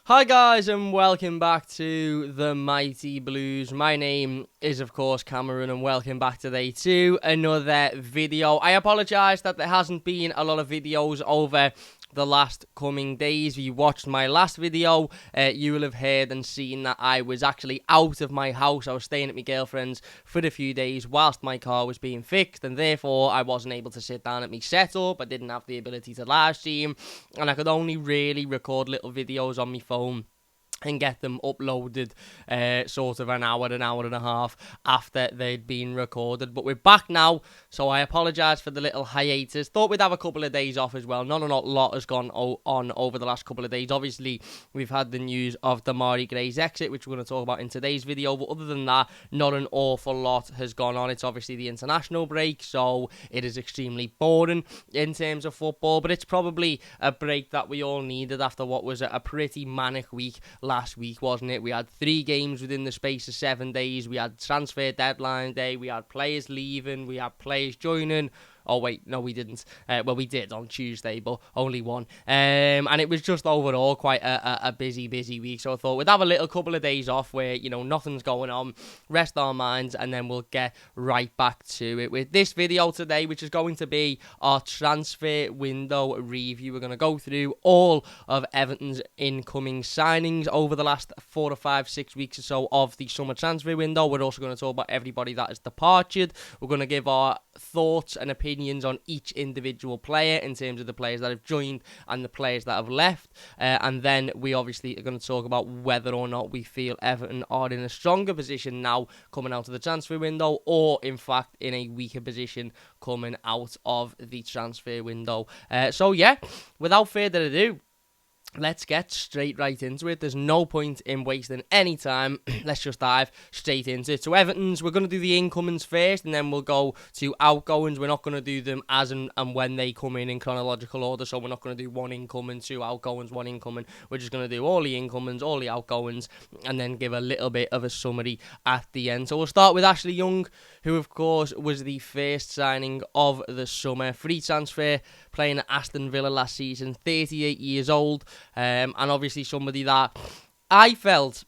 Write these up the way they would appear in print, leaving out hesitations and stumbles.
Hi guys and welcome back to the Mighty Blues. My name is of course Cameron and welcome back today to another video. I apologise that there hasn't been a lot of videos over the last coming days. If you watched my last video, you will have heard and seen that I was actually out of my house. I was staying at my girlfriend's for a few days whilst my car was being fixed, and therefore I wasn't able to sit down at my setup. I didn't have the ability to live stream, and I could only really record little videos on my phone and get them uploaded sort of an hour and a half after they'd been recorded. But we're back now, so I apologise for the little hiatus. Thought we'd have a couple of days off as well. Not a lot has gone on over the last couple of days. Obviously, we've had the news of Damari Gray's exit, which we're going to talk about in today's video. But other than that, not an awful lot has gone on. It's obviously the international break, so it is extremely boring in terms of football. But it's probably a break that we all needed after what was a pretty manic week last week, wasn't it? We had 3 games within the space of 7 days. We had transfer deadline day. We had players leaving. We had players joining. Oh, wait, no, we didn't. Well, we did on Tuesday, but only one. And it was just overall quite a busy week. So I thought we'd have a little couple of days off where, nothing's going on, rest our minds, and then we'll get right back to it with this video today, which is going to be our transfer window review. We're going to go through all of Everton's incoming signings over the last 4 to 5, 6 weeks or so of the summer transfer window. We're also going to talk about everybody that has departed. We're going to give our thoughts and opinions on each individual player in terms of the players that have joined and the players that have left, and then we obviously are going to talk about whether or not we feel Everton are in a stronger position now coming out of the transfer window, or in fact in a weaker position coming out of the transfer window. So yeah, without further ado, let's get straight right into it. There's no point in wasting any time. Let's just dive straight into it. So Everton's, we're going to do the incomings first, and then we'll go to outgoings. We're not going to do them as and when they come in chronological order. So we're not going to do 1 incoming, 2 outgoings, 1 incoming. We're just going to do all the incomings, all the outgoings, and then give a little bit of a summary at the end. So we'll start with Ashley Young, who of course was the first signing of the summer. Free transfer, playing at Aston Villa last season, 38 years old. And obviously somebody that I felt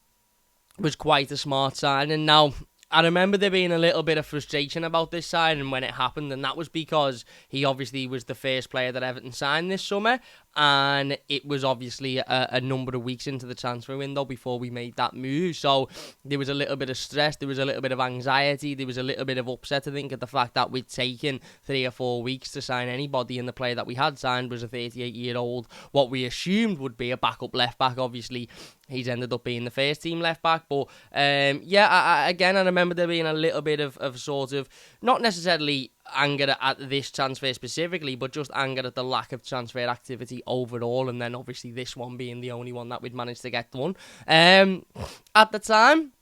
was quite a smart signing. Now, I remember there being a little bit of frustration about this signing when it happened, and that was because he obviously was the first player that Everton signed this summer, and it was obviously a number of weeks into the transfer window before we made that move. So there was a little bit of stress, there was a little bit of anxiety, there was a little bit of upset, I think, at the fact that we'd taken 3 or 4 weeks to sign anybody, and the player that we had signed was a 38-year-old, what we assumed would be a backup left-back. Obviously, he's ended up being the first team left-back, but I remember there being a little bit of sort of, not necessarily anger at this transfer specifically, but just anger at the lack of transfer activity overall, and then obviously this one being the only one that we'd managed to get done. At the time,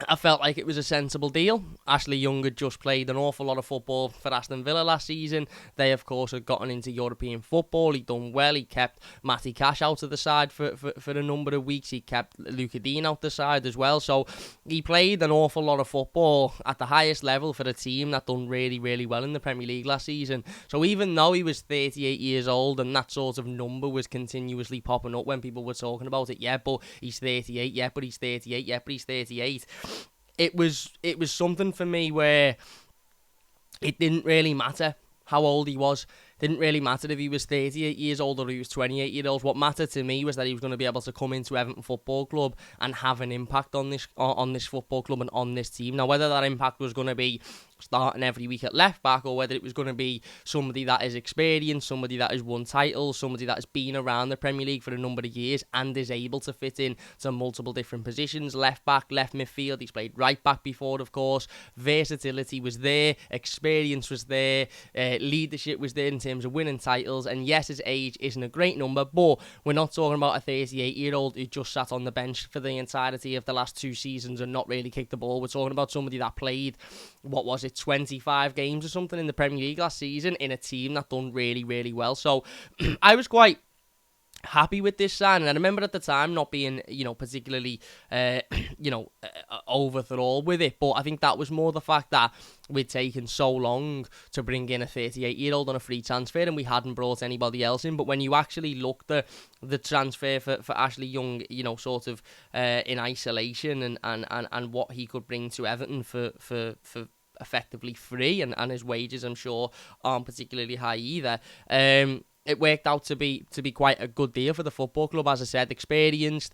I felt like it was a sensible deal. Ashley Young had just played an awful lot of football for Aston Villa last season. They, of course, had gotten into European football. He'd done well. He kept Matty Cash out of the side for a number of weeks. He kept Luca Dean out the side as well. So he played an awful lot of football at the highest level for a team that done really, really well in the Premier League last season. So even though he was 38 years old and that sort of number was continuously popping up when people were talking about it, yeah, but he's 38, yeah, but he's 38, yeah, but he's 38. It was something for me where it didn't really matter how old he was. Didn't really matter if he was 38 years old or he was 28 years old. What mattered to me was that he was going to be able to come into Everton Football Club and have an impact on this football club and on this team. Now, whether that impact was going to be starting every week at left back, or whether it was going to be somebody that is experienced, somebody that has won titles, somebody that has been around the Premier League for a number of years and is able to fit in to multiple different positions, left back, left midfield. He's played right back before, of course. Versatility was there, experience was there, leadership was there in terms of winning titles. And yes, his age isn't a great number, but we're not talking about a 38-year-old who just sat on the bench for the entirety of the last 2 seasons and not really kicked the ball. We're talking about somebody that played, 25 games or something in the Premier League last season in a team that done really, really well. So I was quite happy with this signing. I remember at the time not being, particularly, overthralled with it, but I think that was more the fact that we'd taken so long to bring in a 38-year-old on a free transfer and we hadn't brought anybody else in. But when you actually looked at the transfer for Ashley Young, sort of in isolation and what he could bring to Everton for effectively free, and his wages, I'm sure, aren't particularly high either. It worked out to be quite a good deal for the football club. As I said, experienced,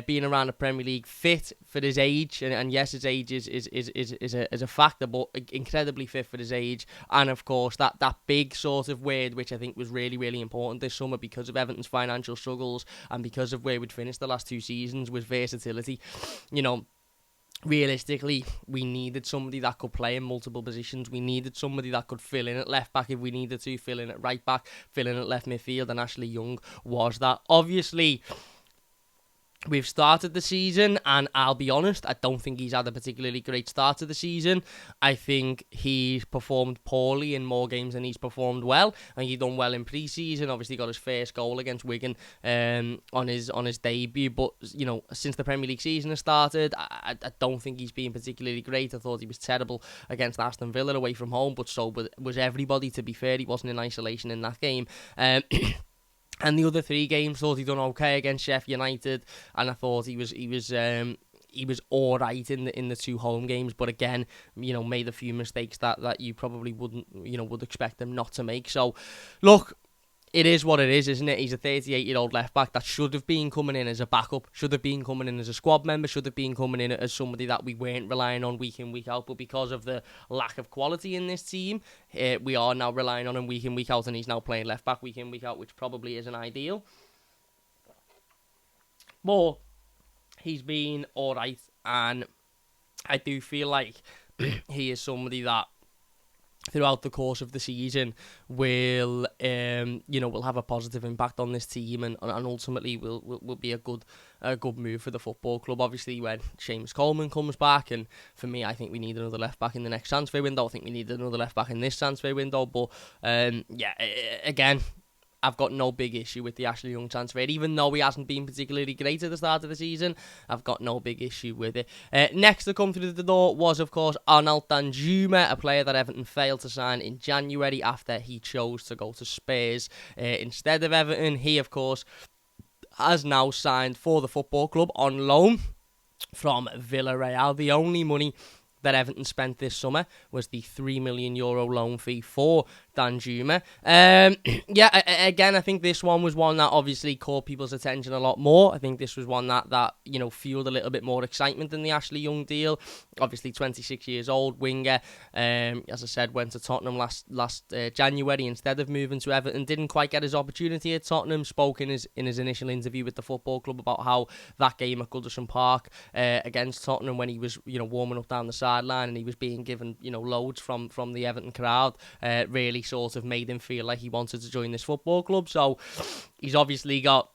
being around the Premier League, fit for his age, and yes, his age is a factor, but incredibly fit for his age. And of course, that big sort of word, which I think was really, really important this summer because of Everton's financial struggles and because of where we'd finished the last 2 seasons, was versatility. Realistically, we needed somebody that could play in multiple positions. We needed somebody that could fill in at left back if we needed to, fill in at right back, fill in at left midfield, and Ashley Young was that. Obviously, we've started the season, and I'll be honest, I don't think he's had a particularly great start to the season. I think he's performed poorly in more games than he's performed well, and he's done well in pre-season. Obviously got his first goal against Wigan on his debut, but since the Premier League season has started, I don't think he's been particularly great. I thought he was terrible against Aston Villa away from home, but so was everybody, to be fair. He wasn't in isolation in that game. And the other 3 games, thought he done okay against Sheffield United, and I thought he was all right in the 2 home games. But again, made a few mistakes that you probably would expect him not to make. So, look, it is what it is, isn't it? He's a 38-year-old left-back that should have been coming in as a backup, should have been coming in as a squad member, should have been coming in as somebody that we weren't relying on week in, week out. But because of the lack of quality in this team, we are now relying on him week in, week out, and he's now playing left-back week in, week out, which probably isn't ideal. But he's been all right, and I do feel like he is somebody that throughout the course of the season will have a positive impact on this team, and ultimately will be a good move for the football club. Obviously, when Seamus Coleman comes back, and for me, I think we need another left back in the next transfer window. I think we need another left back in this transfer window. But again, I've got no big issue with the Ashley Young transfer. Even though he hasn't been particularly great at the start of the season, I've got no big issue with it. Next to come through the door was, of course, Arnaud Danjuma, a player that Everton failed to sign in January after he chose to go to Spurs instead of Everton. He, of course, has now signed for the football club on loan from Villarreal. The only money that Everton spent this summer was the €3 million loan fee for Danjuma. Again, I think this one was one that obviously caught people's attention a lot more. I think this was one that fueled a little bit more excitement than the Ashley Young deal. Obviously, 26 years old, winger. As I said, went to Tottenham last January instead of moving to Everton. Didn't quite get his opportunity at Tottenham. Spoke in his initial interview with the football club about how that game at Goodison Park against Tottenham, when he was warming up down the sideline and he was being given loads from the Everton crowd, really sort of made him feel like he wanted to join this football club. So he's obviously got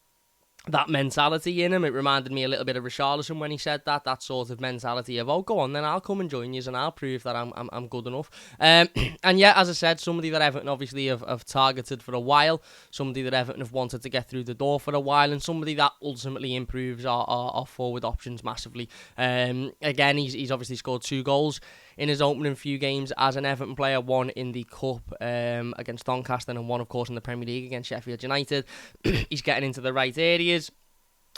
that mentality in him. It reminded me a little bit of Richarlison when he said that sort of mentality of, oh, go on then, I'll come and join you and I'll prove that I'm good enough. And yeah, as I said, somebody that Everton obviously have targeted for a while, somebody that Everton have wanted to get through the door for a while, and somebody that ultimately improves our forward options massively. Again, he's obviously scored 2 goals in his opening few games as an Everton player, one in the Cup against Doncaster and one, of course, in the Premier League against Sheffield United. He's getting into the right areas.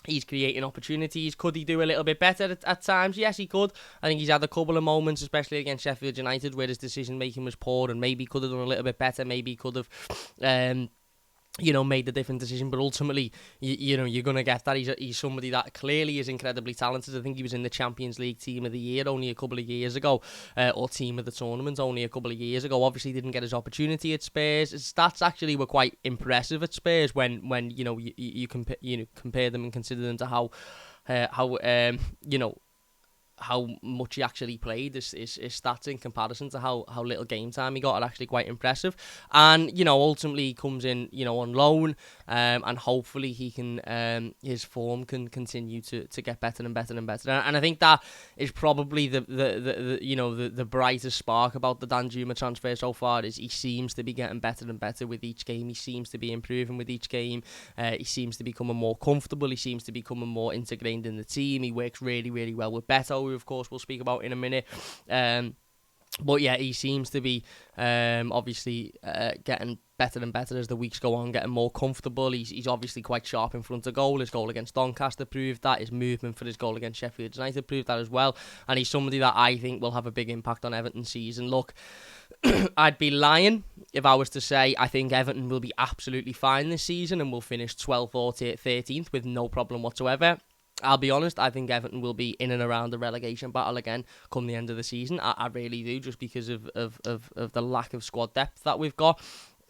He's creating opportunities. Could he do a little bit better at times? Yes, he could. I think he's had a couple of moments, especially against Sheffield United, where his decision-making was poor and maybe could have done a little bit better. Maybe could have made the different decision, but ultimately, you're going to get that. He's somebody that clearly is incredibly talented. I think he was in the Champions League Team of the Year only a couple of years ago, or Team of the Tournament only a couple of years ago. Obviously, didn't get his opportunity at Spurs. His stats actually were quite impressive at Spurs when you compare them and consider them to how much he actually played. His stats in comparison to how little game time he got are actually quite impressive. And, ultimately he comes in, on loan, and hopefully he can, his form can continue to get better and better and better. And I think that is probably the brightest spark about the Danjuma transfer so far, is he seems to be getting better and better with each game. He seems to be improving with each game. He seems to be becoming more comfortable. He seems to be becoming more integrated in the team. He works really, really well with Beto, who of course we'll speak about in a minute. But yeah, he seems to be obviously getting better and better as the weeks go on, getting more comfortable. He's obviously quite sharp in front of goal. His goal against Doncaster proved that. His movement for his goal against Sheffield United proved that as well. And he's somebody that I think will have a big impact on Everton's season. Look, I'd be lying if I was to say I think Everton will be absolutely fine this season and will finish 12th or 13th with no problem whatsoever. I'll be honest, I think Everton will be in and around the relegation battle again come the end of the season. I really do, just because of the lack of squad depth that we've got.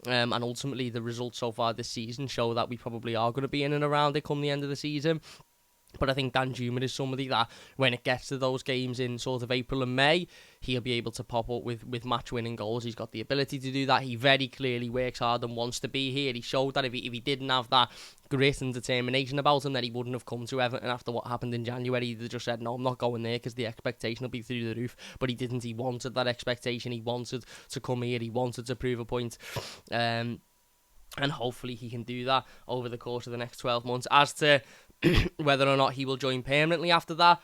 And ultimately, the results so far this season show that we probably are going to be in and around it come the end of the season. But I think Danjuma is somebody that, when it gets to those games in sort of April and May, he'll be able to pop up with match-winning goals. He's got the ability to do that. He very clearly works hard and wants to be here. He showed that if he didn't have that grit and determination about him, that he wouldn't have come to Everton after what happened in January. He'd have just said, no, I'm not going there because the expectation will be through the roof. But he didn't. He wanted that expectation. He wanted to come here. He wanted to prove a point. And hopefully he can do that over the course of the next 12 months. As to whether or not he will join permanently after that,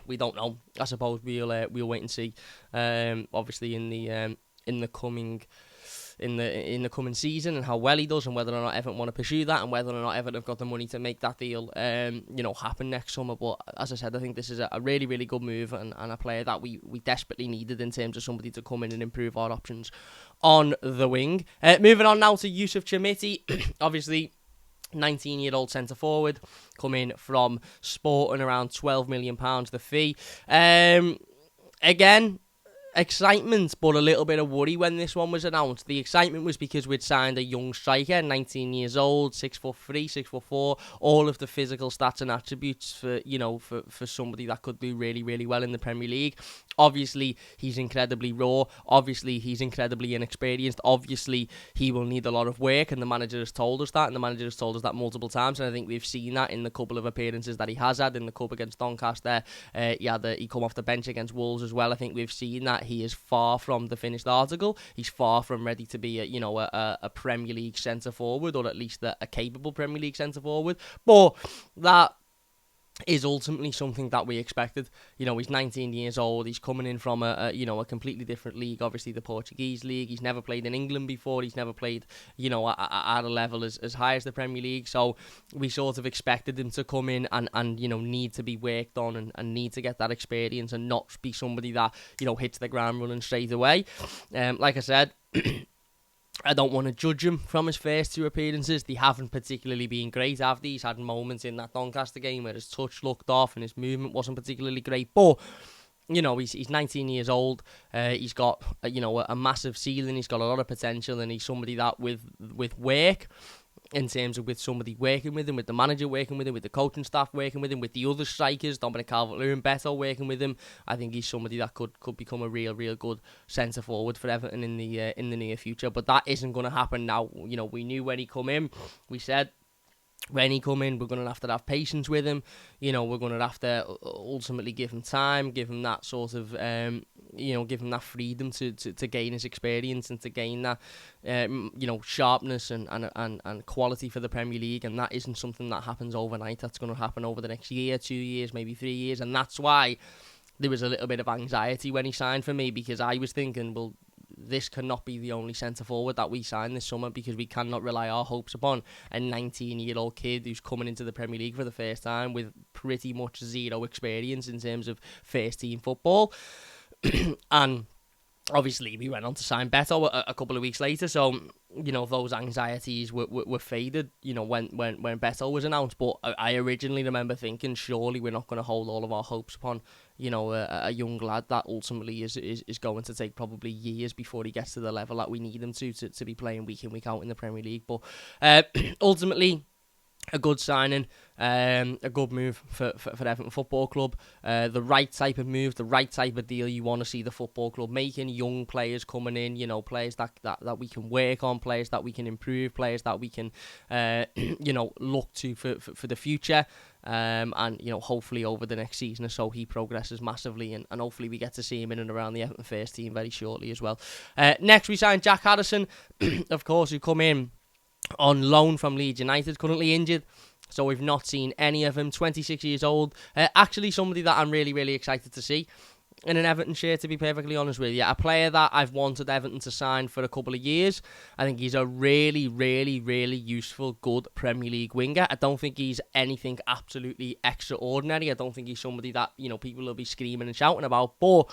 we don't know. I suppose we'll wait and see. Obviously in the coming coming season, and how well he does, and whether or not Everton want to pursue that, and whether or not Everton have got the money to make that deal happen next summer. But as I said, I think this is a really, really good move, and a player that we desperately needed in terms of somebody to come in and improve our options on the wing. Moving on now to Yusuf Chamiti. Obviously 19-year-old centre-forward, coming from Sporting, around £12 million the fee. Again, excitement, but a little bit of worry when this one was announced. The excitement was because we'd signed a young striker, 19 years old, 6'3", 6'4", all of the physical stats and attributes for somebody that could do really, really well in the Premier League. Obviously, he's incredibly raw. Obviously, he's incredibly inexperienced. Obviously, he will need a lot of work, and the manager has told us that, and the manager has told us that multiple times, and I think we've seen that in the couple of appearances that he has had in the Cup against Doncaster. He come off the bench against Wolves as well. I think we've seen that he is far from the finished article. He's far from ready to be a Premier League centre-forward, or at least a capable Premier League centre-forward. But that is ultimately something that we expected. He's 19 years old. He's coming in from a completely different league, obviously the Portuguese league. He's never played in England before. He's never played, at a level as high as the Premier League. So we sort of expected him to come in and need to be worked on and need to get that experience and not be somebody that, hits the ground running straight away. Like I said, I don't want to judge him from his first two appearances. They haven't particularly been great, have they? He's had moments in that Doncaster game where his touch looked off and his movement wasn't particularly great. But, he's 19 years old. He's got, a massive ceiling. He's got a lot of potential, and he's somebody that with work, in terms of with somebody working with him, with the manager working with him, with the coaching staff working with him, with the other strikers, Dominic Calvert-Lewin, Beto working with him, I think he's somebody that could become a real good centre forward for Everton in the near future. But that isn't going to happen now. We knew when he come in. We said, when he come in, we're going to have patience with him. We're going to have to ultimately give him time, give him that sort of, give him that freedom to gain his experience and to gain that, sharpness and quality for the Premier League. And that isn't something that happens overnight. That's going to happen over the next year, 2 years, maybe 3 years. And that's why there was a little bit of anxiety when he signed for me, because I was thinking, well, this cannot be the only centre-forward that we sign this summer, because we cannot rely our hopes upon a 19-year-old kid who's coming into the Premier League for the first time with pretty much zero experience in terms of first-team football. And obviously, we went on to sign Beto a couple of weeks later, so those anxieties were faded. When Beto was announced. But I originally remember thinking, surely we're not going to hold all of our hopes upon a young lad that ultimately is going to take probably years before he gets to the level that we need him to be playing week in, week out in the Premier League. But ultimately, a good signing, a good move for Everton Football Club. The right type of move, the right type of deal you want to see the football club making. Young players coming in, players that we can work on, players that we can improve, players that we can, look to for the future. And hopefully over the next season or so he progresses massively, and hopefully we get to see him in and around the Everton first team very shortly as well. Next we signed Jack Harrison, of course, who come in on loan from Leeds United, currently injured, so we've not seen any of him. 26 years old, actually somebody that I'm really, really excited to see in an Everton shirt, to be perfectly honest with you. A player that I've wanted Everton to sign for a couple of years. I think he's a really, really, really useful, good Premier League winger. I don't think he's anything absolutely extraordinary. I don't think he's somebody that, people will be screaming and shouting about, but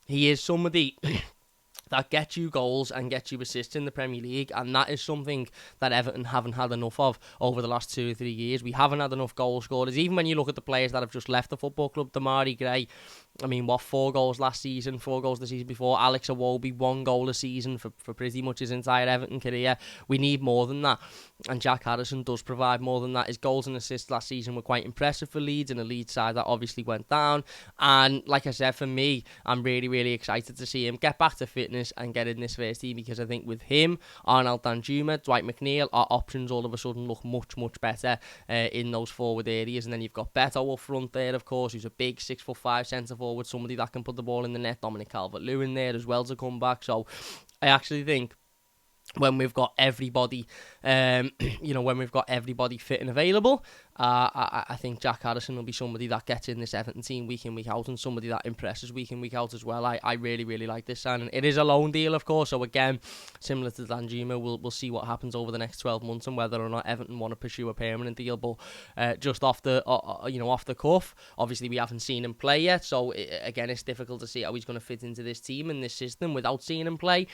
he is somebody that gets you goals and gets you assists in the Premier League, and that is something that Everton haven't had enough of over the last 2 or 3 years. We haven't had enough goal scorers. Even when you look at the players that have just left the football club, Damari Gray, 4 goals last season, 4 goals the season before. Alex Iwobi, 1 goal a season for pretty much his entire Everton career. We need more than that, and Jack Harrison does provide more than that. His goals and assists last season were quite impressive for Leeds, and a Leeds side that obviously went down. And like I said, for me, I'm really, really excited to see him get back to fitness and get in this first team, because I think with him, Arnold Danjuma, Dwight McNeil, our options all of a sudden look much, much better in those forward areas. And then you've got Beto up front there, of course, who's a big 6'5" centre forward, somebody that can put the ball in the net. Dominic Calvert-Lewin there as well to come back. So I actually think when we've got everybody, when we've got everybody fit and available, I think Jack Harrison will be somebody that gets in this Everton team week in, week out, and somebody that impresses week in, week out as well. I really, really like this signing. It is a loan deal, of course, so again, similar to Danjuma, we'll see what happens over the next 12 months and whether or not Everton want to pursue a permanent deal. But just off the off the cuff, obviously we haven't seen him play yet, so again, it's difficult to see how he's going to fit into this team and this system without seeing him play.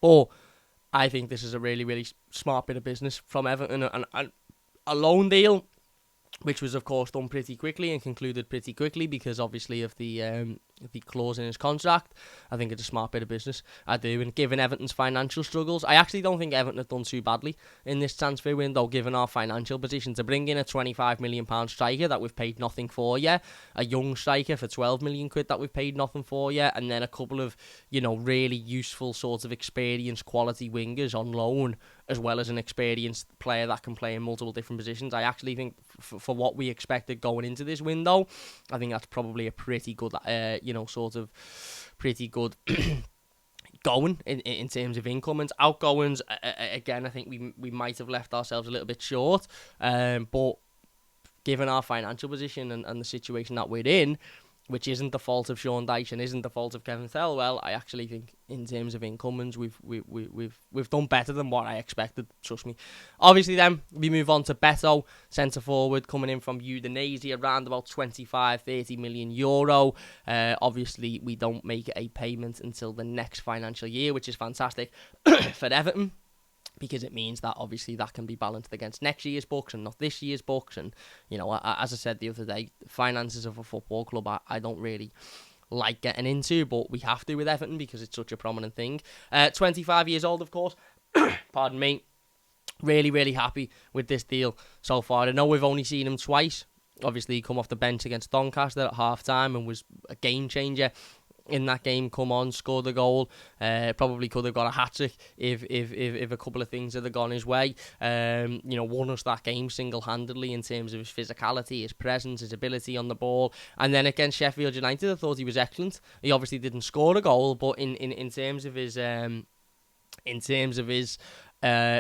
But I think this is a really, really smart bit of business from Everton, and a loan deal, which was of course done pretty quickly and concluded pretty quickly because obviously of the clause in his contract. I think it's a smart bit of business. I do, and given Everton's financial struggles, I actually don't think Everton have done too badly in this transfer window, given our financial position, to bring in a £25 million striker that we've paid nothing for yet, a young striker for £12 million that we've paid nothing for yet, and then a couple of, really useful sort of experienced quality wingers on loan, as well as an experienced player that can play in multiple different positions. I actually think for what we expected going into this window, I think that's probably a pretty good, pretty good going in terms of incomings. Outgoings, again, I think we might have left ourselves a little bit short, but given our financial position and the situation that we're in, which isn't the fault of Sean Dyche and isn't the fault of Kevin Thelwell, I actually think in terms of incomings we've done better than what I expected, trust me. Obviously then we move on to Beto, centre forward, coming in from Udinese, around about 25-30 million euro. Obviously we don't make a payment until the next financial year, which is fantastic for Everton, because it means that obviously that can be balanced against next year's books and not this year's books. And, as I said the other day, finances of a football club I don't really like getting into, but we have to with Everton because it's such a prominent thing. 25 years old, of course. Pardon me. Really, really happy with this deal so far. I know we've only seen him twice. Obviously, he come off the bench against Doncaster at half-time and was a game changer in that game. Come on, scored a goal. Probably could have got a hat-trick if a couple of things had gone his way. Won us that game single-handedly in terms of his physicality, his presence, his ability on the ball. And then against Sheffield United, I thought he was excellent. He obviously didn't score a goal, but in terms of his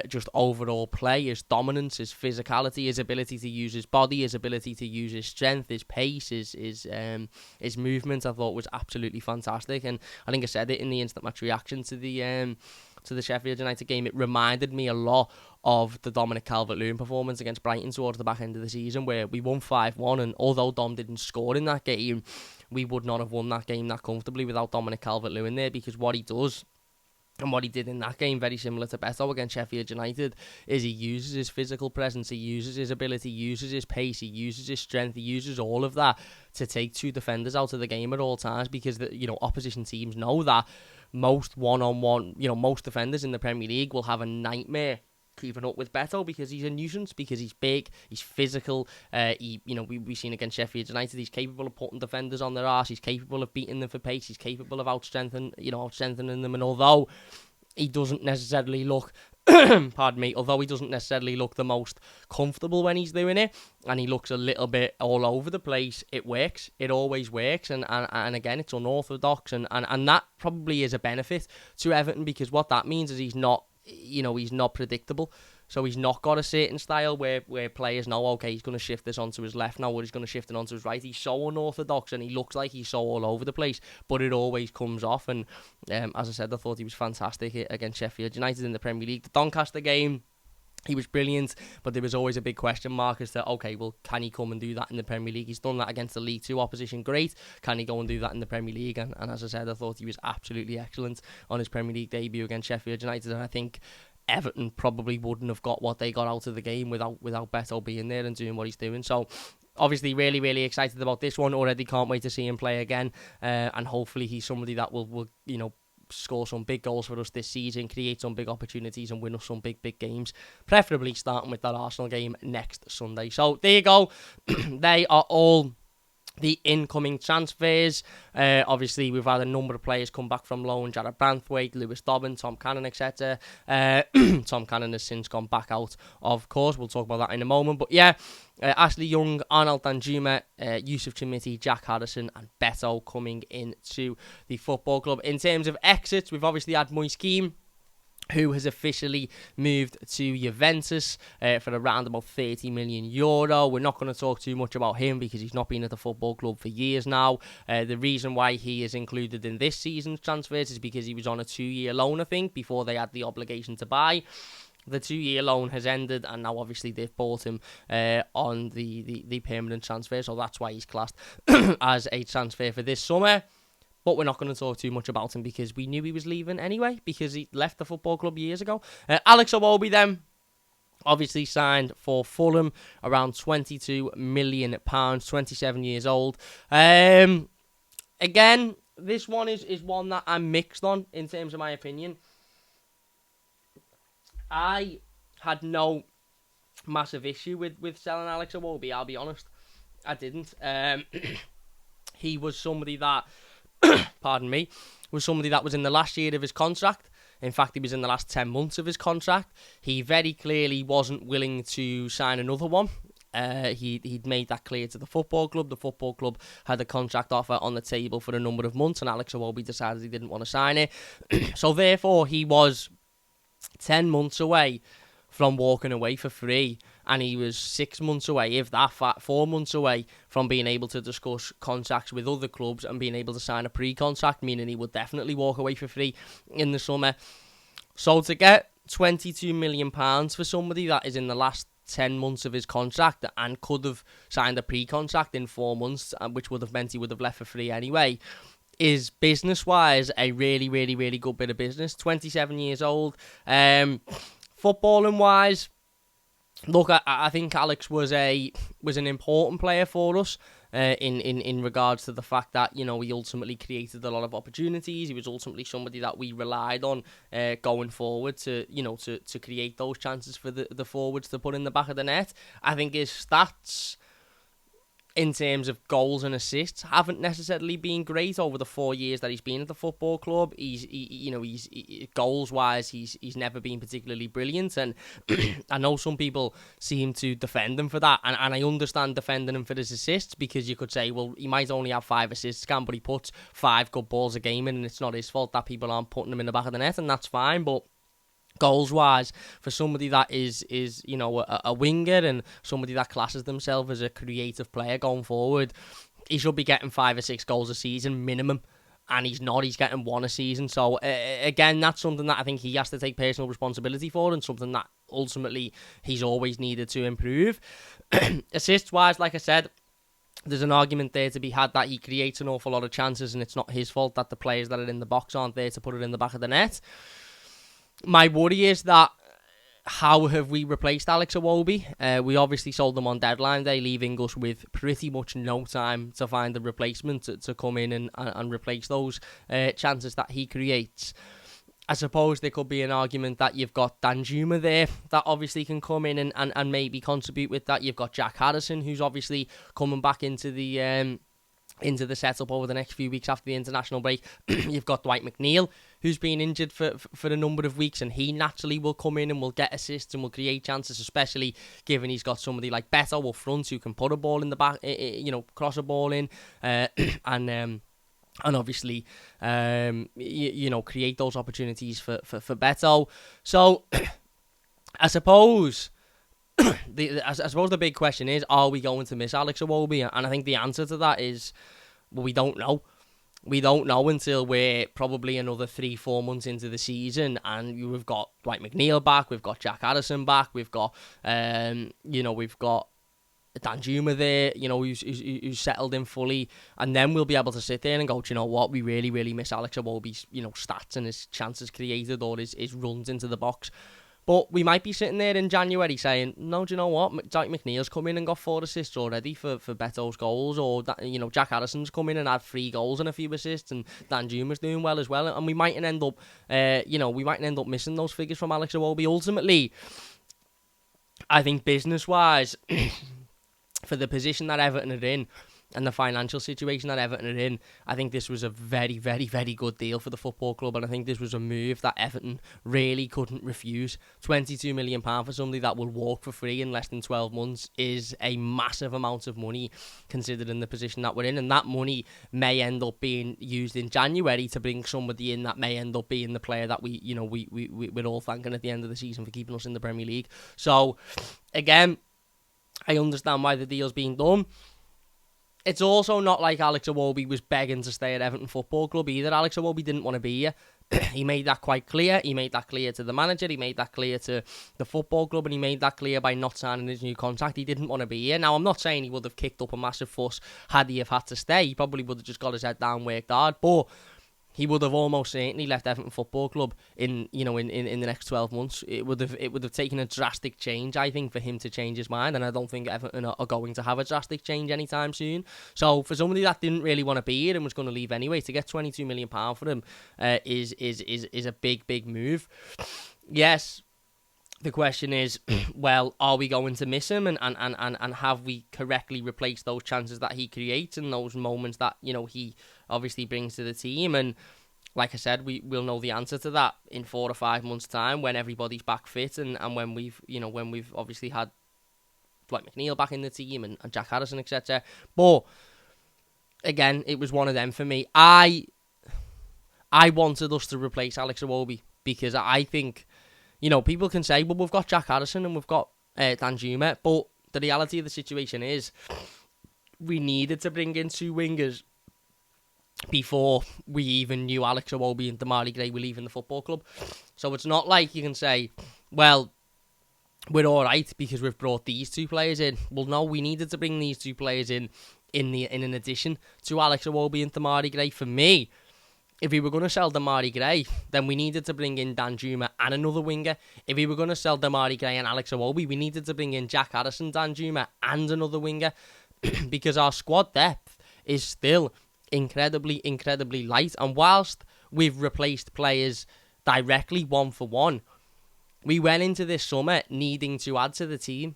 just overall play, his dominance, his physicality, his ability to use his body, his ability to use his strength, his pace, his movement, I thought was absolutely fantastic. And I think I said it in the instant match reaction to the Sheffield United game. It reminded me a lot of the Dominic Calvert-Lewin performance against Brighton towards the back end of the season, where we won 5-1, and although Dom didn't score in that game, we would not have won that game that comfortably without Dominic Calvert-Lewin there, because what he does and what he did in that game, very similar to Beto against Sheffield United, is he uses his physical presence, he uses his ability, he uses his pace, he uses his strength, he uses all of that to take two defenders out of the game at all times, because opposition teams know that most one-on-one, most defenders in the Premier League will have a nightmare keeping up with Beto because he's a nuisance, because he's big, he's physical. We've seen against Sheffield United, he's capable of putting defenders on their arse, he's capable of beating them for pace, he's capable of out-strengthening them. And although he doesn't necessarily look, pardon me, although he doesn't necessarily look the most comfortable when he's doing it, and he looks a little bit all over the place, it works. It always works, and again, it's unorthodox, and that probably is a benefit to Everton, because what that means is he's not predictable. So he's not got a certain style where players know, okay, he's going to shift this onto his left now, or he's going to shift it onto his right. He's so unorthodox, and he looks like he's so all over the place, but it always comes off. And as I said, I thought he was fantastic against Sheffield United in the Premier League. The Doncaster game, he was brilliant, but there was always a big question mark as to, okay, well, can he come and do that in the Premier League? He's done that against the League 2 opposition, great. Can he go and do that in the Premier League? And as I said, I thought he was absolutely excellent on his Premier League debut against Sheffield United, and I think Everton probably wouldn't have got what they got out of the game without Beto being there and doing what he's doing. So obviously really, really excited about this one. Already can't wait to see him play again. And hopefully he's somebody that will score some big goals for us this season, create some big opportunities and win us some big games. Preferably starting with that Arsenal game next Sunday. So there you go. They are all the incoming transfers. Obviously, we've had a number of players come back from loan: Jarrad Branthwaite, Lewis Dobbin, Tom Cannon, etc. Tom Cannon has since gone back out, of course. We'll talk about that in a moment. But yeah, Ashley Young, Arnold Danjuma, Yusuf Chamiti, Jack Harrison and Beto coming into the football club. In terms of exits, we've obviously had Moise Kean, who has officially moved to Juventus for around about €30 million. We're not going to talk too much about him because he's not been at the football club for years now. The reason why he is included in this season's transfers is because he was on a 2-year loan, I think, before they had the obligation to buy. The 2-year loan has ended, and now obviously they've bought him on the permanent transfer, so that's why he's classed as a transfer for this summer. But we're not going to talk too much about him because we knew he was leaving anyway, because he left the football club years ago. Alex Iwobi then obviously signed for Fulham, around £22 million, 27 years old. Again, this one is one that I'm mixed on in terms of my opinion. I had no massive issue with selling Alex Iwobi, I'll be honest. I didn't. He was somebody that pardon me, was somebody that was in the last year of his contract. In fact, he was in the last 10 months of his contract. He very clearly wasn't willing to sign another one. He'd made that clear to the football club. The football club had a contract offer on the table for a number of months, and Alex Iwobi decided he didn't want to sign it. So therefore, he was 10 months away from walking away for free, and he was 6 months away, if that, 4 months away from being able to discuss contracts with other clubs and being able to sign a pre-contract, meaning he would definitely walk away for free in the summer. So to get £22 million for somebody that is in the last 10 months of his contract and could have signed a pre-contract in 4 months, which would have meant he would have left for free anyway, is business-wise a really, really, really good bit of business. 27 years old. Footballing-wise, look, I think Alex was an important player for us in regards to the fact that, he ultimately created a lot of opportunities. He was ultimately somebody that we relied on going forward to create those chances for the forwards to put in the back of the net. I think his stats in terms of goals and assists haven't necessarily been great over the 4 years that he's been at the football club. He's goals wise, he's never been particularly brilliant, and I know some people seem to defend him for that, and I understand defending him for his assists, because you could say, well, he might only have 5 assists, but he puts 5 good balls a game in, and it's not his fault that people aren't putting him in the back of the net, and that's fine. But goals wise, for somebody that is a winger and somebody that classes themselves as a creative player going forward, he should be getting 5 or 6 goals a season minimum, and he's not. He's getting 1 a season. So again, that's something that I think he has to take personal responsibility for, and something that ultimately he's always needed to improve. Assists wise, like I said, there's an argument there to be had that he creates an awful lot of chances, and it's not his fault that the players that are in the box aren't there to put it in the back of the net. My worry is that, how have we replaced Alex Iwobi? We obviously sold them on deadline day, leaving us with pretty much no time to find a replacement to come in and replace those chances that he creates. I suppose there could be an argument that you've got Danjuma there that obviously can come in and maybe contribute with that. You've got Jack Harrison, who's obviously coming back into the setup over the next few weeks after the international break. You've got Dwight McNeil, who's been injured for a number of weeks, and he naturally will come in and will get assists and will create chances, especially given he's got somebody like Beto up front who can put a ball in the back, cross a ball in, and obviously, create those opportunities for Beto. So, I suppose the big question is, are we going to miss Alex Iwobi? And I think the answer to that is, well, we don't know. We don't know until we're probably another 3-4 months into the season, and we've got Dwight McNeil back, we've got Jack Addison back, we've got we've got Danjuma there, who's settled in fully, and then we'll be able to sit there and go, do you know what, we really, really miss Alex Iwobi's, stats and his chances created or his runs into the box. But we might be sitting there in January saying, no, do you know what, Dwight McNeil's come in and got 4 assists already for Beto's goals, or Jack Harrison's come in and had 3 goals and a few assists, and Danjuma's doing well as well, and we mightn't end up missing those figures from Alex Iwobi. Ultimately, I think business-wise, for the position that Everton are in and the financial situation that Everton are in, I think this was a very, very, very good deal for the football club, and I think this was a move that Everton really couldn't refuse. £22 million for somebody that will walk for free in less than 12 months is a massive amount of money, considering the position that we're in, and that money may end up being used in January to bring somebody in that may end up being the player that we're all thanking at the end of the season for keeping us in the Premier League. So, again, I understand why the deal's being done. It's also not like Alex Iwobi was begging to stay at Everton Football Club either. Alex Iwobi didn't want to be here. He made that quite clear. He made that clear to the manager. He made that clear to the football club. And he made that clear by not signing his new contract. He didn't want to be here. Now, I'm not saying he would have kicked up a massive fuss had he have had to stay. He probably would have just got his head down, worked hard. But he would have almost certainly left Everton Football Club in the next 12 months. It would have taken a drastic change, I think, for him to change his mind, and I don't think Everton are going to have a drastic change anytime soon. So for somebody that didn't really want to be here and was going to leave anyway, to get £22 million for him is a big move. Yes. The question is, well, are we going to miss him, and have we correctly replaced those chances that he creates and those moments that he obviously brings to the team? And like I said, we'll know the answer to that in 4 or 5 months' time when everybody's back fit and when we've obviously had Dwight McNeil back in the team and Jack Harrison, etc. But again, it was one of them for me. I wanted us to replace Alex Iwobi because I think, people can say, well, we've got Jack Harrison and we've got Danjuma, but the reality of the situation is we needed to bring in 2 wingers before we even knew Alex Iwobi and Damari Gray were leaving the football club. So it's not like you can say, well, we're all right because we've brought these 2 players in. Well, no, we needed to bring these 2 players in an addition to Alex Iwobi and Damari Gray. For me, if we were going to sell Damari Gray, then we needed to bring in Danjuma and another winger. If we were going to sell Damari Gray and Alex Iwobi, we needed to bring in Jack Harrison, Danjuma and another winger because our squad depth is still incredibly, incredibly light. And whilst we've replaced players directly 1-for-1, we went into this summer needing to add to the team,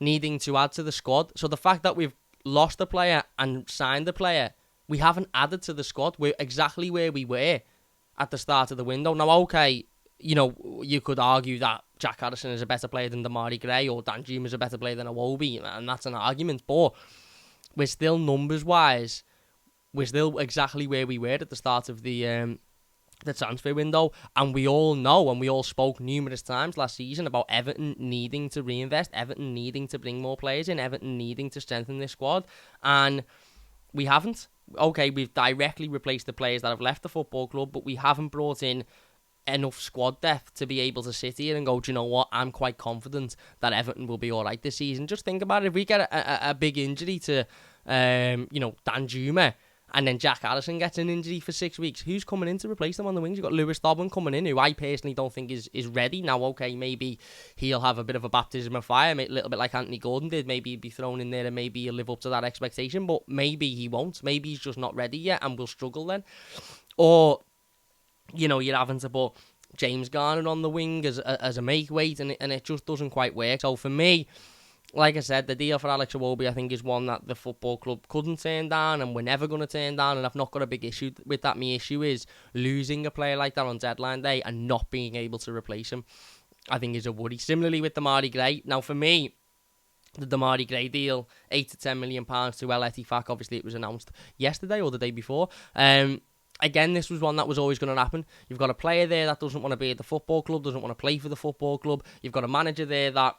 needing to add to the squad. So the fact that we've lost a player and signed a player, we haven't added to the squad. We're exactly where we were at the start of the window. Now, okay, you could argue that Jack Harrison is a better player than Damari Gray or Danjuma is a better player than Iwobi, and that's an argument. But we're still, numbers-wise, we're still exactly where we were at the start of the transfer window. And we all know, and we all spoke numerous times last season about Everton needing to reinvest, Everton needing to bring more players in, Everton needing to strengthen this squad. And we haven't. Okay, we've directly replaced the players that have left the football club, but we haven't brought in enough squad depth to be able to sit here and go, do you know what, I'm quite confident that Everton will be alright this season. Just think about it. If we get a big injury to, Danjuma, and then Jack Harrison gets an injury for 6 weeks, who's coming in to replace them on the wings? You've got Lewis Dobbin coming in, who I personally don't think is ready. Now, okay, maybe he'll have a bit of a baptism of fire, a little bit like Anthony Gordon did. Maybe he'd be thrown in there and maybe he'll live up to that expectation, but maybe he won't. Maybe he's just not ready yet and will struggle then. Or you're having to put James Garner on the wing as a make weight, and it just doesn't quite work. So for me, like I said, the deal for Alex Iwobi, I think, is one that the football club couldn't turn down, and we're never going to turn down, and I've not got a big issue with that. My issue is losing a player like that on deadline day and not being able to replace him, I think, is a worry. Similarly with Damari Gray. Now, for me, the Damari Gray deal, £8 to £10 million to El Ettifaq. Obviously, it was announced yesterday or the day before. Again, this was one that was always going to happen. You've got a player there that doesn't want to be at the football club, doesn't want to play for the football club. You've got a manager there that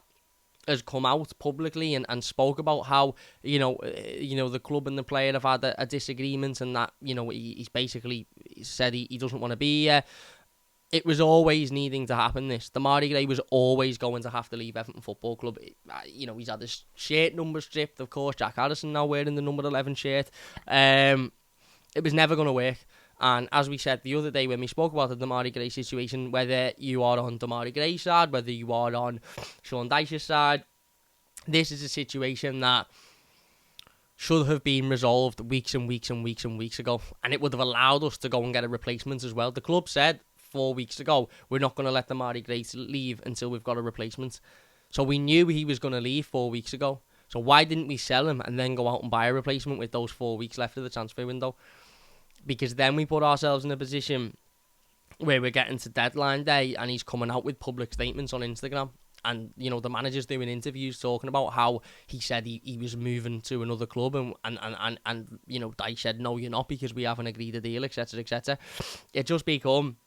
has come out publicly and spoke about how the club and the player have had a disagreement, and that he's basically said he doesn't want to be here. It was always needing to happen. Damari Gray was always going to have to leave Everton Football Club. He's had his shirt number stripped, of course. Jack Harrison now wearing the number 11 shirt. It was never going to work. And as we said the other day when we spoke about the Damari Gray situation, whether you are on Damari Gray's side, whether you are on Sean Dyche's side, this is a situation that should have been resolved weeks and weeks and weeks and weeks ago. And it would have allowed us to go and get a replacement as well. The club said 4 weeks ago, we're not going to let Damari Gray leave until we've got a replacement. So we knew he was going to leave 4 weeks ago. So why didn't we sell him and then go out and buy a replacement with those 4 weeks left of the transfer window? Because then we put ourselves in a position where we're getting to deadline day and he's coming out with public statements on Instagram. And, the manager's doing interviews talking about how he said he was moving to another club. And Dyche said, no, you're not, because we haven't agreed a deal, etc., etc. It just become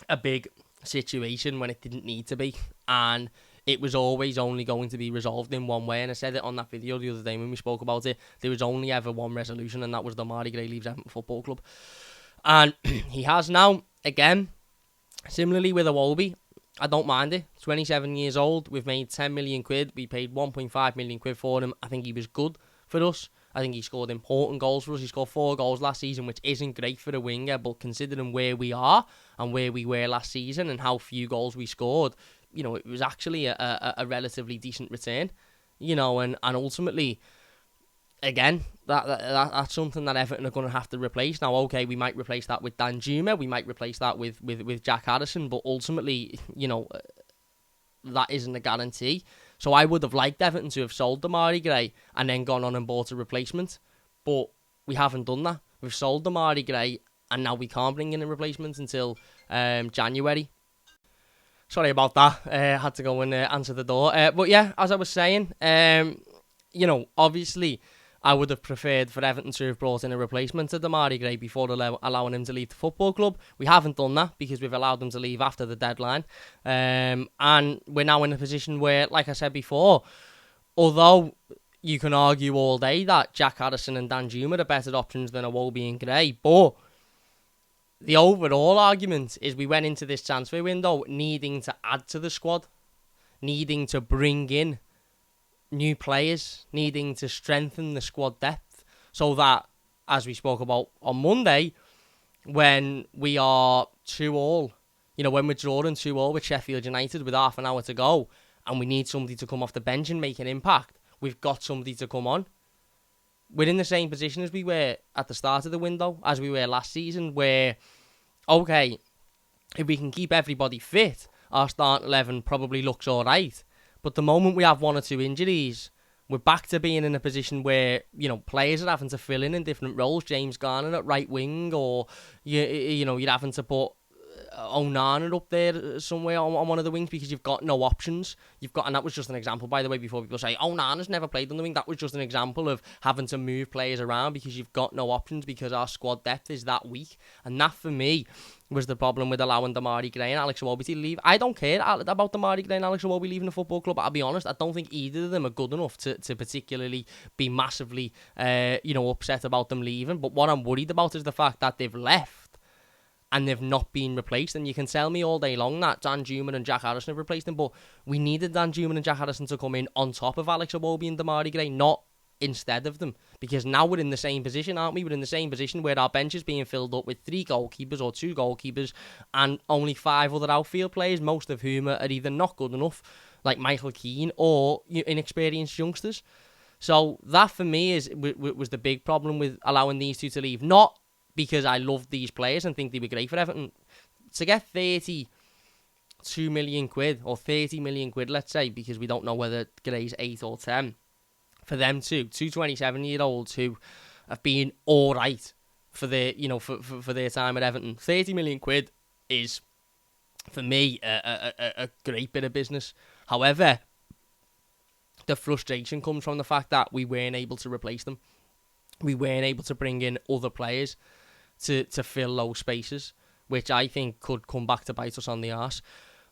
a big situation when it didn't need to be. And it was always only going to be resolved in one way. And I said it on that video the other day when we spoke about it. There was only ever one resolution, and that was Damari Gray leaves Everton Football Club. And he has now, again, similarly with Iwobi, I don't mind it. 27 years old. We've made 10 million quid. We paid 1.5 million quid for him. I think he was good for us. I think he scored important goals for us. He scored 4 goals last season, which isn't great for a winger, but considering where we are and where we were last season and how few goals we scored, it was actually a relatively decent return, and ultimately, again, that's something that Everton are going to have to replace. Now, okay, we might replace that with Danjuma, we might replace that with Jack Harrison, but ultimately, that isn't a guarantee. So I would have liked Everton to have sold Damari Gray and then gone on and bought a replacement, but we haven't done that. We've sold Damari Gray, and now we can't bring in a replacement until January. Sorry about that. Had to go and answer the door. But yeah, as I was saying, obviously, I would have preferred for Everton to have brought in a replacement to Damari Gray before allowing him to leave the football club. We haven't done that because we've allowed him to leave after the deadline. And we're now in a position where, like I said before, although you can argue all day that Jack Harrison and Danjuma are better options than Iwobi and Gray, but the overall argument is we went into this transfer window needing to add to the squad, needing to bring in new players, needing to strengthen the squad depth, so that, as we spoke about on Monday, when we are 2-2, when we're drawing 2-2 with Sheffield United with half an hour to go, and we need somebody to come off the bench and make an impact, we've got somebody to come on. We're in the same position as we were at the start of the window, as we were last season, where, okay, if we can keep everybody fit, our start 11 probably looks alright. But the moment we have 1 or 2 injuries, we're back to being in a position where, players are having to fill in different roles. James Garner at right wing, or, you're having to put Onana up there somewhere on one of the wings because you've got no options. And that was just an example, by the way, before people say, Onana's never played on the wing. That was just an example of having to move players around because you've got no options because our squad depth is that weak. And that, for me, was the problem with allowing Damari Gray and Alex Iwobi to leave. I don't care about Damari Gray and Alex Iwobi leaving the football club. I'll be honest, I don't think either of them are good enough to particularly be massively, upset about them leaving. But what I'm worried about is the fact that they've left and they've not been replaced. And you can tell me all day long that Danjuma and Jack Harrison have replaced them, but we needed Danjuma and Jack Harrison to come in on top of Alex Iwobi and Damari Gray, not instead of them. Because now we're in the same position, aren't we? We're in the same position where our bench is being filled up with 3 goalkeepers or 2 goalkeepers and only 5 other outfield players, most of whom are either not good enough, like Michael Keane, or inexperienced youngsters. So that, for me, was the big problem with allowing these two to leave. Not because I loved these players and think they were great for Everton. To get 32 million quid or 30 million quid, let's say, because we don't know whether Gray's 8 or 10, for them two 27-year-olds who have been all right for their, for their time at Everton. 30 million quid is, for me, a great bit of business. However, the frustration comes from the fact that we weren't able to replace them. We weren't able to bring in other players to fill those spaces, which I think could come back to bite us on the arse.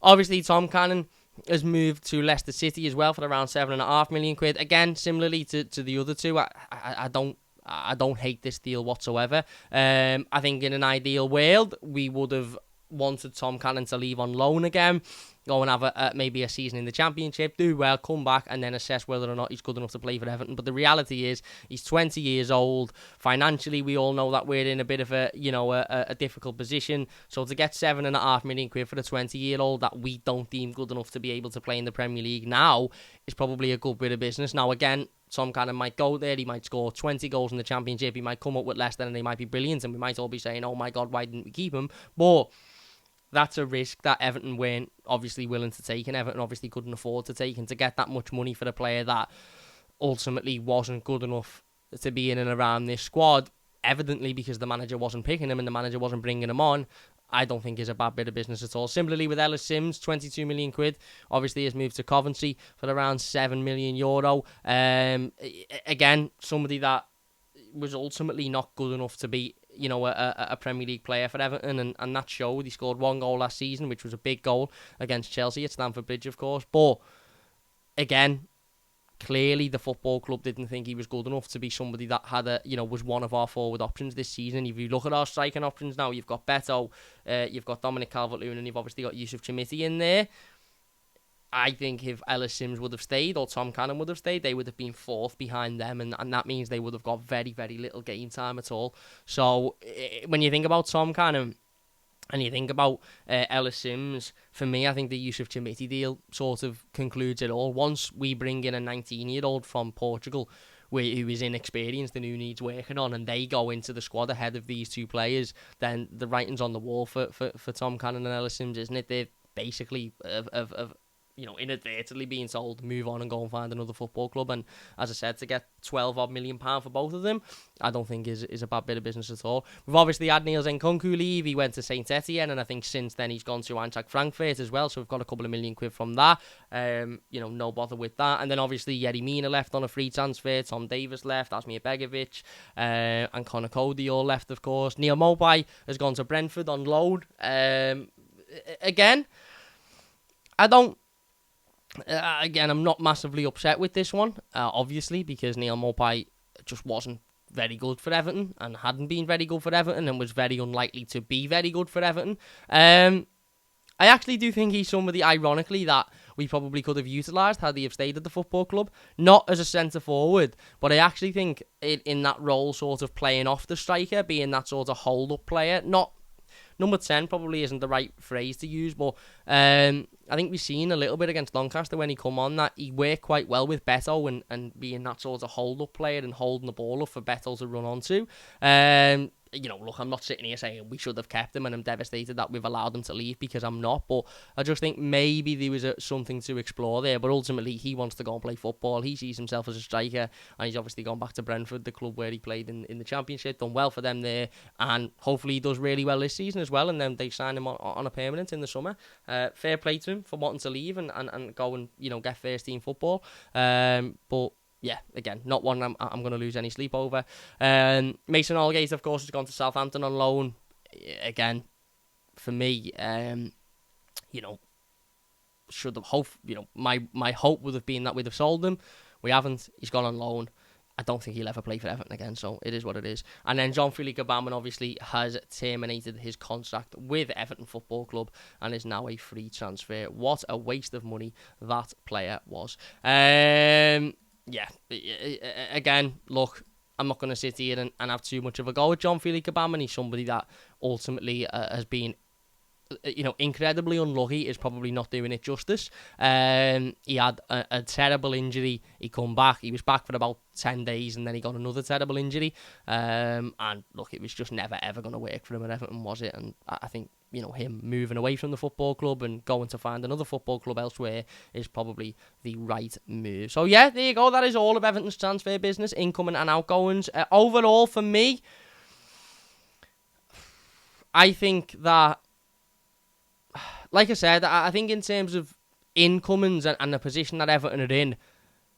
Obviously, Tom Cannon has moved to Leicester City as well for around 7.5 million quid. Again, similarly to the other two, I don't hate this deal whatsoever. I think in an ideal world, we would have wanted Tom Cannon to leave on loan again, go and have maybe a season in the Championship, do well, come back, and then assess whether or not he's good enough to play for Everton. But the reality is, he's 20 years old. Financially, we all know that we're in a bit of a difficult position. So to get 7.5 million quid for a 20-year-old that we don't deem good enough to be able to play in the Premier League now is probably a good bit of business. Now, again, Tom Cannon might go there, he might score 20 goals in the Championship, he might come up with less than, and they might be brilliant, and we might all be saying, oh my God, why didn't we keep him? But that's a risk that Everton weren't obviously willing to take, and Everton obviously couldn't afford to take, and to get that much money for a player that ultimately wasn't good enough to be in and around this squad, evidently because the manager wasn't picking him and the manager wasn't bringing him on, I don't think is a bad bit of business at all. Similarly with Ellis Sims, 22 million quid, obviously has moved to Coventry for around 7 million euro. Again, somebody that was ultimately not good enough to be, a Premier League player for Everton, and that showed. He scored 1 goal last season, which was a big goal against Chelsea at Stamford Bridge, of course. But again, clearly the football club didn't think he was good enough to be somebody that had was one of our forward options this season. If you look at our striking options now, you've got Beto, you've got Dominic Calvert-Lewin, and you've obviously got Yusuf Chamiti in there. I think if Ellis Sims would have stayed or Tom Cannon would have stayed, they would have been fourth behind them, and that means they would have got very, very little game time at all. So when you think about Tom Cannon and you think about Ellis Sims, for me, I think the Yusuf Chamiti deal sort of concludes it all. Once we bring in a 19-year-old from Portugal who is inexperienced and who needs working on, and they go into the squad ahead of these two players, then the writing's on the wall for Tom Cannon and Ellis Sims, isn't it? They're basically inadvertently being told, move on and go and find another football club. And as I said, to get £12 million for both of them, I don't think is a bad bit of business at all. We've obviously had Niels Nkunku leave. He went to Saint Etienne, and I think since then he's gone to Eintracht Frankfurt as well. So we've got a couple of million quid from that. No bother with that. And then obviously Yerry Mina left on a free transfer. Tom Davis left. Asmir Begovic and Conor Cody all left, of course. Neil Maupay has gone to Brentford on loan. Again, I'm not massively upset with this one, obviously, because Neil Maupay just wasn't very good for Everton and hadn't been very good for Everton and was very unlikely to be very good for Everton. I actually do think he's somebody, ironically, that we probably could have utilised had he have stayed at the football club. Not as a centre-forward, but I actually think in that role, sort of playing off the striker, being that sort of hold-up player, not number 10 probably isn't the right phrase to use, but I think we've seen a little bit against Doncaster when he come on that he worked quite well with Beto and being that sort of hold-up player and holding the ball up for Beto to run onto. Look, I'm not sitting here saying we should have kept him, and I'm devastated that we've allowed him to leave, because I'm not, but I just think maybe there was something to explore there. But ultimately, he wants to go and play football. He sees himself as a striker, and he's obviously gone back to Brentford, the club where he played in the Championship, done well for them there, and hopefully he does really well this season as well, and then they sign him on a permanent in the summer. Fair play to him for wanting to leave and go and get first team football. But yeah, again, not one I'm going to lose any sleep over. Mason Holgate, of course, has gone to Southampton on loan. Again, for me, should have hope. My hope would have been that we'd have sold him. We haven't. He's gone on loan. I don't think he'll ever play for Everton again, so it is what it is. And then Jean-Philippe Gbamin obviously has terminated his contract with Everton Football Club and is now a free transfer. What a waste of money that player was. Yeah, again, look, I'm not going to sit here and have too much of a go at Jean-Philippe Gbamin. He's somebody that ultimately has been incredibly unlucky is probably not doing it justice. He had a terrible injury. He come back. He was back for about 10 days, and then he got another terrible injury. And look, it was just never ever going to work for him at Everton, was it? And I think him moving away from the football club and going to find another football club elsewhere is probably the right move. So yeah, there you go. That is all of Everton's transfer business, incoming and outgoings. Overall, for me, I think that, like I said, I think in terms of incomings and the position that Everton are in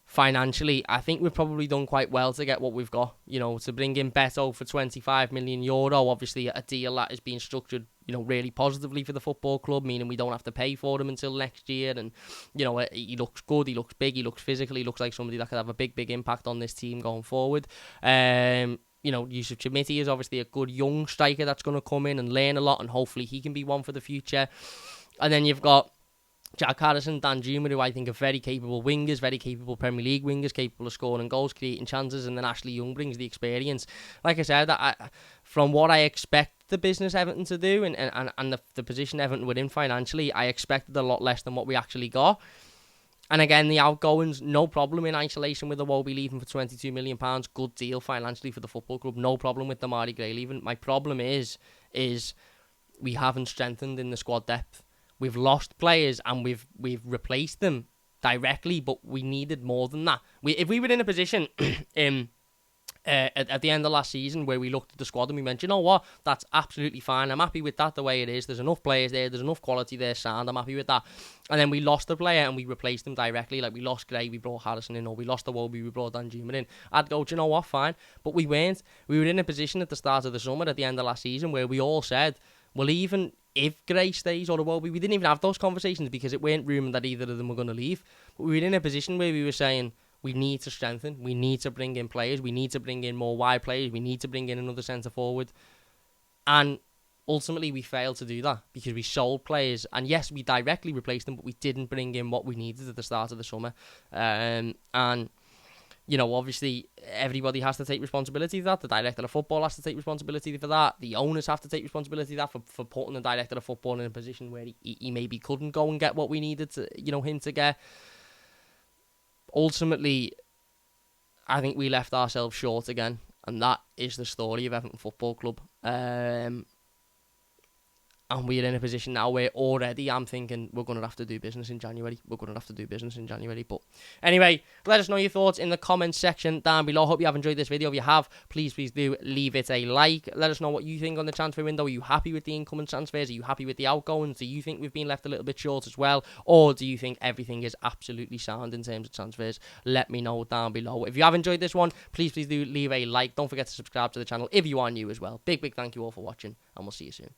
financially, I think we've probably done quite well to get what we've got. To bring in Beto for €25 million, obviously a deal that is being structured, really positively for the football club, meaning we don't have to pay for him until next year. And, he looks good, he looks big, he looks physical, he looks like somebody that could have a big, big impact on this team going forward. Yusuf Chamiti is obviously a good young striker that's going to come in and learn a lot, and hopefully he can be one for the future. And then you've got Jack Harrison, Dan Juma, who I think are very capable wingers, very capable Premier League wingers, capable of scoring goals, creating chances, and then Ashley Young brings the experience. Like I said, from what I expect the business Everton to do and the position Everton were in financially, I expected a lot less than what we actually got. And again, the outgoings, no problem in isolation with the Iwobi leaving for £22 million. Good deal financially for the football club. No problem with the Damari Gray leaving. My problem is we haven't strengthened in the squad depth. We've lost players and we've replaced them directly, but we needed more than that. If we were in a position at the end of last season where we looked at the squad and we went, you know what, that's absolutely fine. I'm happy with that the way it is. There's enough players there. There's enough quality there. Sound. I'm happy with that. And then we lost the player and we replaced them directly. Like we lost Gray, we brought Harrison in, or we lost Iwobi, we brought Dan Juma in. I'd go, do you know what, fine. But we weren't. We were in a position at the start of the summer, at the end of last season, where we all said, well, even if Gray stays or Iwobi, we didn't even have those conversations because it weren't rumoured that either of them were going to leave. But we were in a position where we were saying, we need to strengthen, we need to bring in players, we need to bring in more wide players, we need to bring in another centre forward. And ultimately we failed to do that because we sold players. And yes, we directly replaced them, but we didn't bring in what we needed at the start of the summer. And obviously everybody has to take responsibility for that. The director of football has to take responsibility for that. The owners have to take responsibility for that, for putting the director of football in a position where he maybe couldn't go and get what we needed to, him to get. Ultimately, I think we left ourselves short again, and that is the story of Everton Football Club. And we're in a position now where already I'm thinking we're going to have to do business in January. But anyway, let us know your thoughts in the comments section down below. Hope you have enjoyed this video. If you have, please do leave it a like. Let us know what you think on the transfer window. Are you happy with the incoming transfers? Are you happy with the outgoings? Do you think we've been left a little bit short as well? Or do you think everything is absolutely sound in terms of transfers? Let me know down below. If you have enjoyed this one, please do leave a like. Don't forget to subscribe to the channel if you are new as well. Big thank you all for watching, and we'll see you soon.